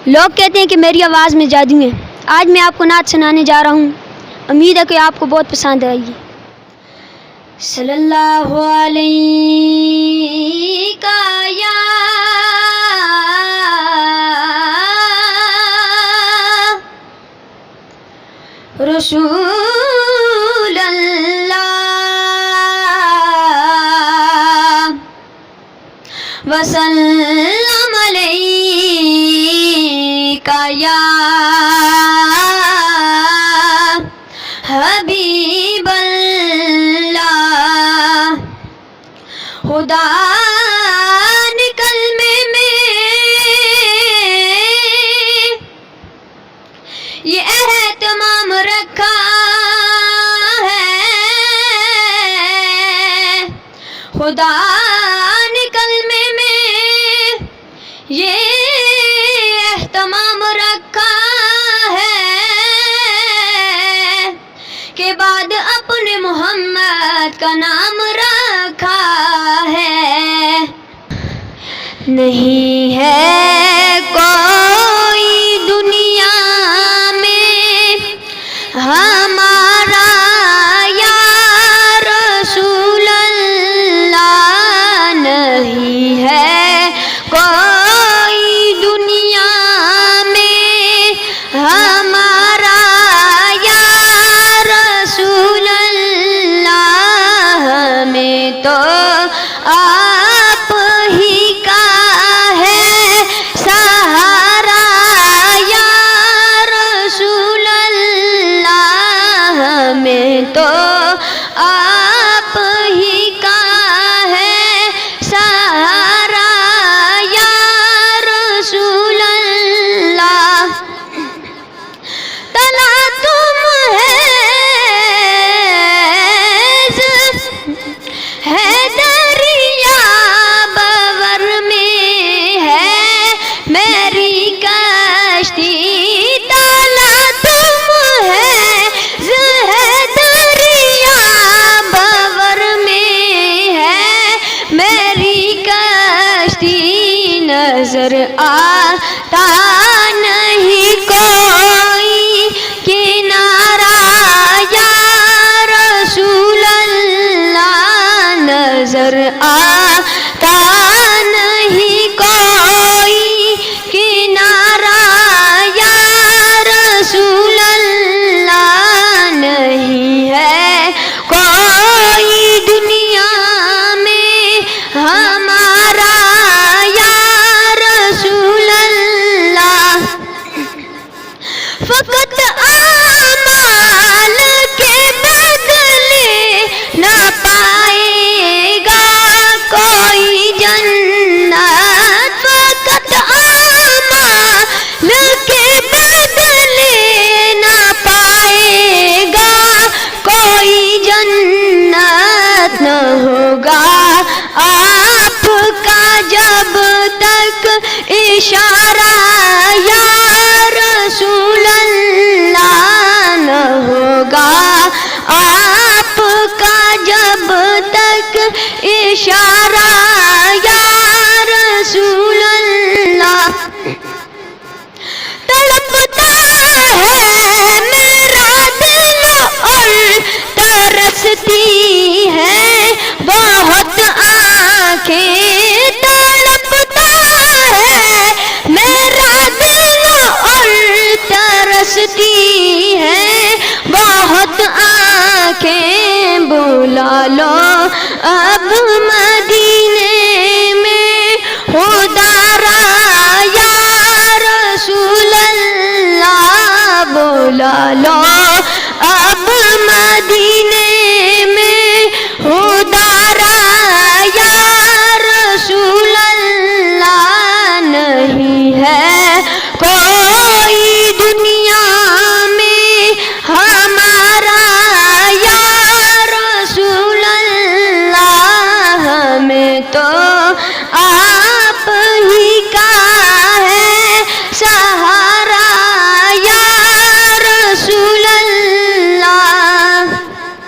لوگ کہتے ہیں کہ میری آواز میں جادو ہے. آج میں آپ کو نعت سنانے جا رہا ہوں. امید ہے کہ آپ کو بہت پسند آئے گی. صلی اللہ علیہ یا رسول اللہ وسلم علیکہ یا حبیب اللہ. خدا نے کلمے میں یہ اہتمام رکھا ہے. خدا نے کلمے میں یہ اہتمام رکھا ہے کہ بعد اپنے محمد کا نام رکھا ہے. نہیں ہے کوئی دنیا میں ہمارا یا رسول اللہ. نہیں ہے کوئی دنیا میں ہمارا یا رسول اللہ. ہمیں تو آپ ہی کا ہے سہارا یا رسول اللہ. ہمیں تو آپ ہی کا ہے سہارا یا رسول اللہ. تلا تم ہے دریا بور میں ہے میری کشتی. تلا تم ہے دریا بور میں ہے میری کشتی. نظر آتا نہیں کوئی کنارہ یا رسول اللہ. نظر آتا نہیں کوئی کنارہ یا رسول اللہ. نہیں ہے کوئی دنیا میں ہمارا یا رسول اللہ. فقط اعمال کے بدلے نہ پائے گا کوئی جنت. فقط اعمال کے بدلے نہ پائے گا کوئی جنت. نہ ہوگا آپ کا جب تک اشارہ یا رسول اللہ. نہ ہوگا آپ کا جب تک اشارہ یا رسول اللہ. تڑپتا ہے میرا دل اور ترستی ہے بہت آنکھیں. تڑپتا ہے میرا دل اور ترستی ہے بہت آنکھیں. بلا لو اب مدینے میں خدا را یا رسول اللہ. بلا لو اب مدینے میں خدا را یا رسول اللہ. نہیں ہے کوئی دنیا میں ہمارا یا رسول اللہ. ہمیں تو